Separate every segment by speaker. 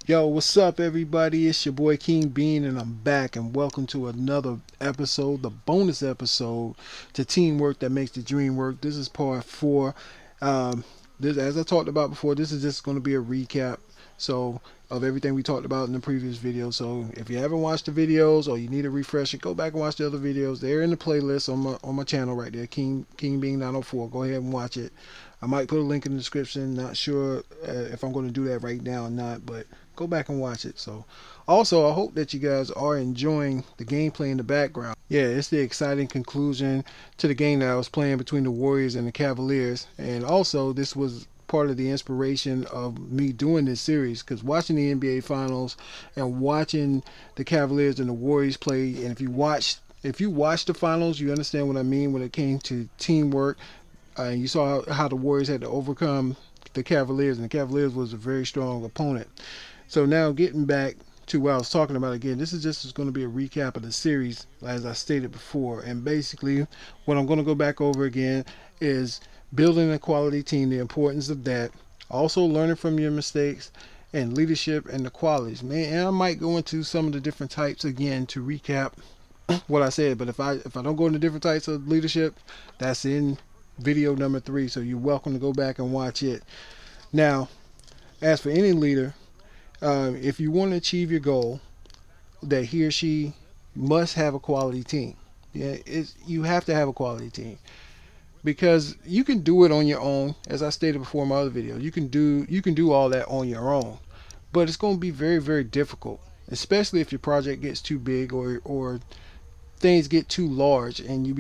Speaker 1: Yo, what's up, everybody? It's your boy King Bean, and I'm back. And welcome to another episode, the bonus episode to Teamwork That Makes the Dream Work. This is part four. Um, as I talked about before, this is just going to be a recap. So of everything we talked about in the previous video. So if you haven't watched the videos or you need a refresher, go back and watch the other videos. They're in the playlist on my channel right there, King Bean 904. Go ahead and watch it. I might put a link in the description. Not sure if I'm going to do that right now or not, but go back and watch it. So, also, I hope that you guys are enjoying the gameplay in the background. Yeah, it's the exciting conclusion to the game that I was playing between the Warriors and the Cavaliers. And also, this was part of the inspiration of me doing this series because watching the NBA Finals and watching the Cavaliers and the Warriors play, and if you watch the finals, you understand what I mean when it came to teamwork. You saw how the Warriors had to overcome the Cavaliers, and the Cavaliers was a very strong opponent. So now getting back to what I was talking about again, this is just going to be a recap of the series as I stated before. And basically, what I'm going to go back over again is building a quality team, the importance of that, also learning from your mistakes, and leadership and the qualities. Man, and I might go into some of the different types again to recap what I said. But if I don't go into different types of leadership, that's in video number 3. So you're welcome to go back and watch it. Now, as for any leader, if you want to achieve your goal, that he or she must have a quality team. Yeah, you have to have a quality team because you can do it on your own. As I stated before in my other video, you can do all that on your own, but it's going to be very very difficult, especially if your project gets too big or things get too large and you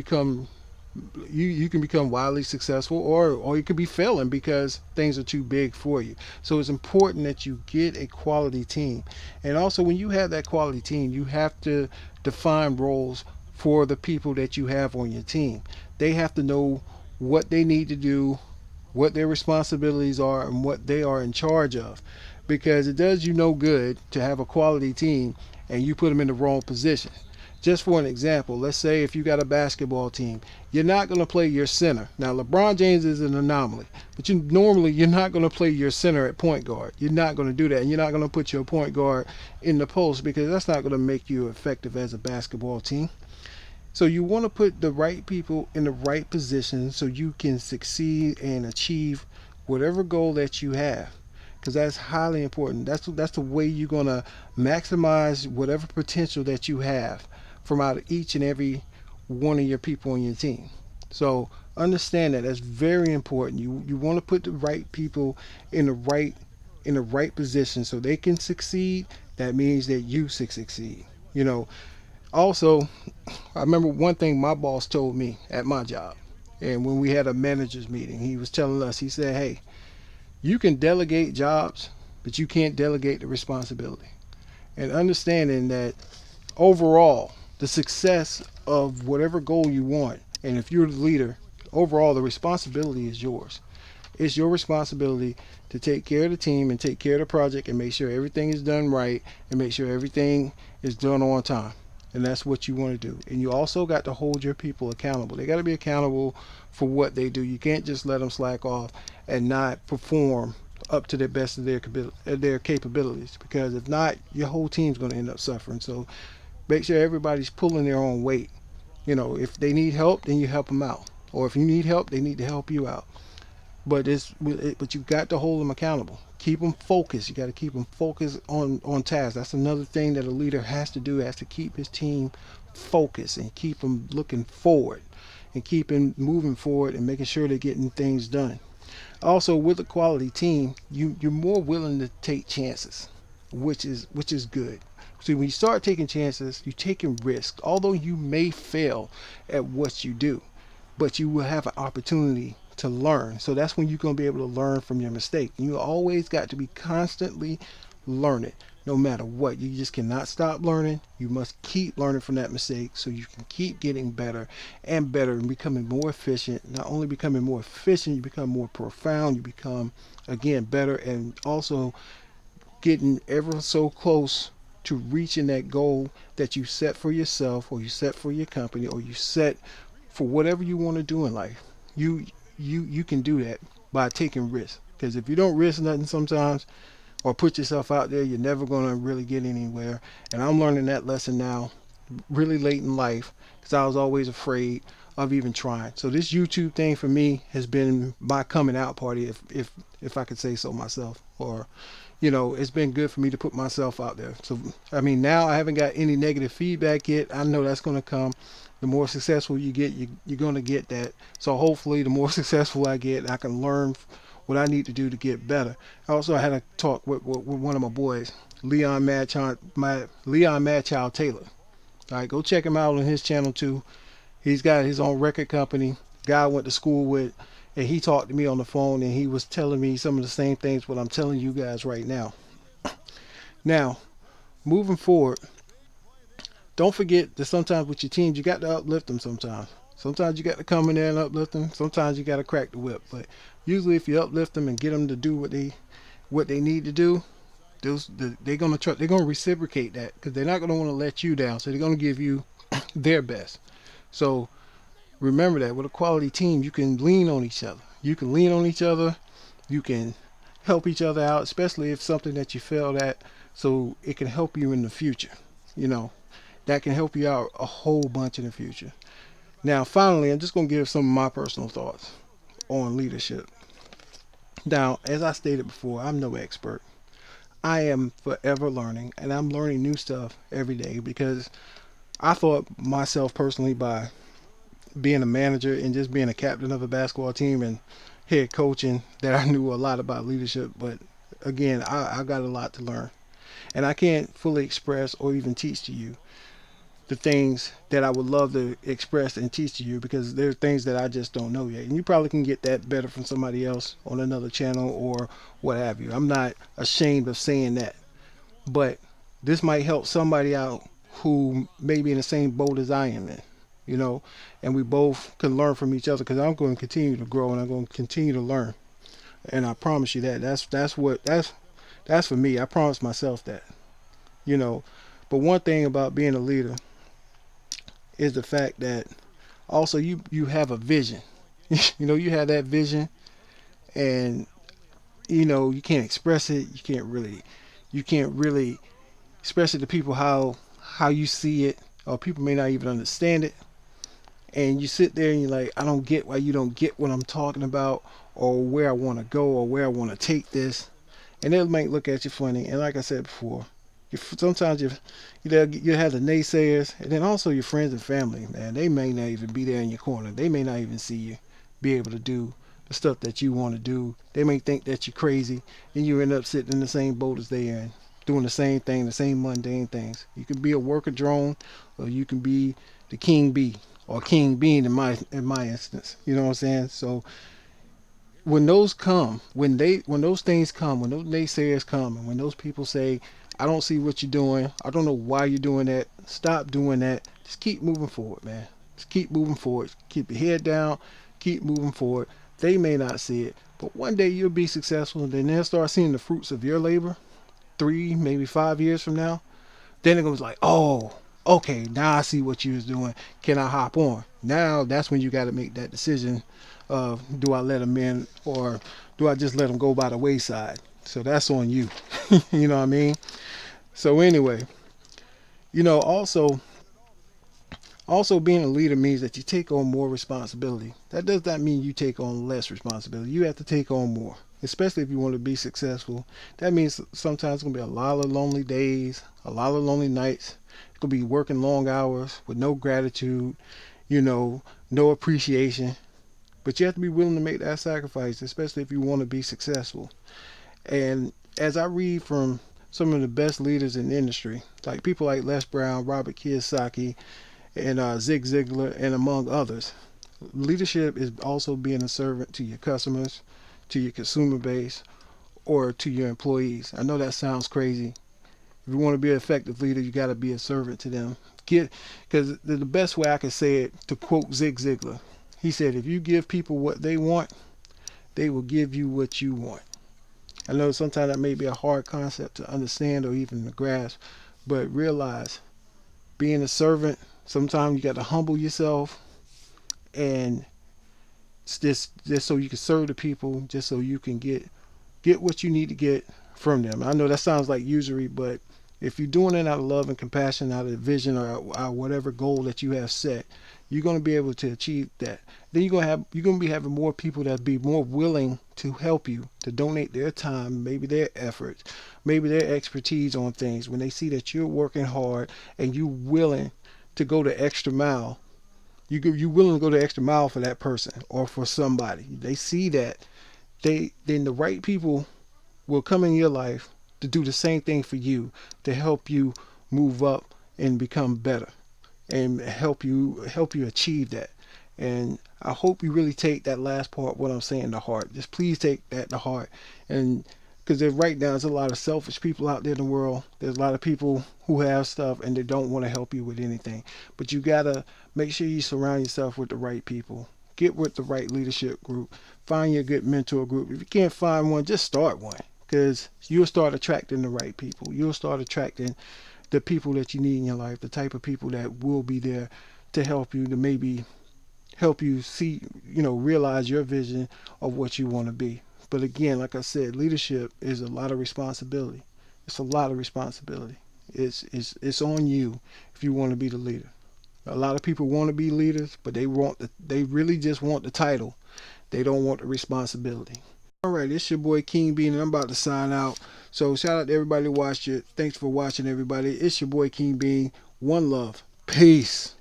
Speaker 1: can become wildly successful or you could be failing because things are too big for you. So it's important that you get a quality team. And also when you have that quality team, you have to define roles for the people that you have on your team. They have to know what they need to do, what their responsibilities are, and what they are in charge of, because it does you no good to have a quality team and you put them in the wrong position. Just for an example, let's say if you got a basketball team, you're not going to play your center. Now LeBron James is an anomaly, but you're not going to play your center at point guard. You're not going to do that, and you're not going to put your point guard in the post because that's not going to make you effective as a basketball team. So you want to put the right people in the right position so you can succeed and achieve whatever goal that you have, because that's highly important. That's the way you're gonna maximize whatever potential that you have from out of each and every one of your people on your team. So understand that that's very important. You want to put the right people in the right position so they can succeed. That means that you succeed. You know. Also, I remember one thing my boss told me at my job, and when we had a managers meeting, he was telling us. He said, "Hey, you can delegate jobs, but you can't delegate the responsibility." And understanding that overall, the success of whatever goal you want, and if you're the leader, overall the responsibility is yours. It's your responsibility to take care of the team and take care of the project and make sure everything is done right and make sure everything is done on time. And that's what you want to do. And you also got to hold your people accountable. They got to be accountable for what they do. You can't just let them slack off and not perform up to the best of their capabilities, because if not, your whole team's going to end up suffering. So make sure everybody's pulling their own weight. If they need help, then you help them out, or if you need help, they need to help you out. But you got to hold them accountable. Keep them focused. You got to keep them focused on task. That's another thing that a leader has to do. Has to keep his team focused and keep them looking forward and keep them moving forward and making sure they're getting things done. Also, with a quality team, you're more willing to take chances, which is good. See, when you start taking chances, you're taking risks. Although you may fail at what you do, but you will have an opportunity to learn. So that's when you're going to be able to learn from your mistake. You always got to be constantly learning, no matter what. You just cannot stop learning. You must keep learning from that mistake so you can keep getting better and becoming more efficient. Not only becoming more efficient, you become more profound. You become, again, better, and also getting ever so close to reaching that goal that you set for yourself, or you set for your company, or you set for whatever you want to do in life. You you can do that by taking risks. Because if you don't risk nothing, sometimes or put yourself out there, you're never going to really get anywhere. And I'm learning that lesson now, really late in life, because I was always afraid of even trying. So this YouTube thing for me has been my coming out party, if I could say so myself. Or, it's been good for me to put myself out there. So I mean, now I haven't got any negative feedback yet. I know that's going to come. The more successful you get, you're going to get that. So hopefully, the more successful I get, I can learn what I need to do to get better. Also, I had a talk with one of my boys, Leon Madchild Taylor. All right, go check him out on his channel too. He's got his own record company. Guy I went to school with, and he talked to me on the phone, and he was telling me some of the same things what I'm telling you guys right now. Now, moving forward, don't forget that sometimes with your teams, you got to uplift them sometimes. Sometimes you got to come in there and uplift them. Sometimes you got to crack the whip. But usually, if you uplift them and get them to do what they need to do, they're gonna reciprocate that, because they're not gonna want to let you down. So they're gonna give you their best. So remember that with a quality team, you can lean on each other. You can lean on each other. You can help each other out, especially if something that you failed at, so it can help you in the future. You know, that can help you out a whole bunch in the future. Now, finally, I'm just going to give some of my personal thoughts on leadership. Now, as I stated before, I'm no expert. I am forever learning, and I'm learning new stuff every day, because I thought myself personally, by being a manager and just being a captain of a basketball team and head coaching, that I knew a lot about leadership. But again, I got a lot to learn, and I can't fully express or even teach to you the things that I would love to express and teach to you, because there are things that I just don't know yet. And you probably can get that better from somebody else on another channel or what have you. I'm not ashamed of saying that. But this might help somebody out who may be in the same boat as I am in, you know, and we both can learn from each other, because I'm going to continue to grow and I'm going to continue to learn. And I promise you that. That's for me. I promise myself that, you know. But one thing about being a leader is the fact that also you have a vision. You have that vision, and you can't express it. You can't really express it to people how you see it, or people may not even understand it. And you sit there and you're like, I don't get why you don't get what I'm talking about, or where I want to go, or where I want to take this. And they might look at you funny. And like I said before, sometimes you have the naysayers, and then also your friends and family. Man, they may not even be there in your corner. They may not even see you be able to do the stuff that you want to do. They may think that you're crazy, and you end up sitting in the same boat as they are, and doing the same thing, the same mundane things. You can be a worker drone, or you can be the king bee, or king bean in my instance. You know what I'm saying? So when those things come, when those naysayers come, and when those people say, I don't see what you're doing, I don't know why you're doing that, stop doing that. Just keep moving forward, man. Just keep moving forward. Keep your head down. Keep moving forward. They may not see it, but one day you'll be successful, and then they'll start seeing the fruits of your labor 3, maybe 5 years from now. Then it goes like, oh, okay, now I see what you was doing. Can I hop on? Now that's when you got to make that decision of, do I let them in, or do I just let them go by the wayside? So that's on you. You know what I mean? So anyway, also being a leader means that you take on more responsibility. That does not mean you take on less responsibility. You have to take on more, especially if you want to be successful. That means sometimes it's going to be a lot of lonely days, a lot of lonely nights. It's going to be working long hours with no gratitude, you know, no appreciation. But you have to be willing to make that sacrifice, especially if you want to be successful. And as I read from some of the best leaders in the industry, like people like Les Brown, Robert Kiyosaki, and Zig Ziglar, and among others, leadership is also being a servant to your customers, to your consumer base, or to your employees. I know that sounds crazy. If you want to be an effective leader, you got to be a servant to them. Because the best way I can say it, to quote Zig Ziglar, he said, if you give people what they want, they will give you what you want. I know sometimes that may be a hard concept to understand or even to grasp, but realize, being a servant, sometimes you got to humble yourself, and just so you can serve the people, just so you can get what you need to get from them. I know that sounds like usury, but if you're doing it out of love and compassion, out of vision, or whatever goal that you have set, you're going to be able to achieve that. Then you're going to be having more people that be more willing to help you, to donate their time, maybe their efforts, maybe their expertise on things. When they see that you're working hard and you're willing to go the extra mile, you willing to go the extra mile for that person or for somebody. They see that, then the right people will come in your life to do the same thing for you, to help you move up and become better, and help you achieve that. And I hope you really take that last part, what I'm saying, to heart. Just please take that to heart. And because right now there's a lot of selfish people out there in the world. There's a lot of people who have stuff and they don't want to help you with anything. But you gotta make sure you surround yourself with the right people. Get with the right leadership group. Find your good mentor group. If you can't find one, just start one. Because you'll start attracting the right people. You'll start attracting the people that you need in your life, the type of people that will be there to help you, to maybe help you see, realize your vision of what you want to be. But again, like I said, leadership is a lot of responsibility. It's a lot of responsibility. It's on you if you want to be the leader. A lot of people want to be leaders, but they really just want the title. They don't want the responsibility. All right, it's your boy King Bean, and I'm about to sign out. So shout out to everybody who watched it. Thanks for watching, everybody. It's your boy King Bean. One love. Peace.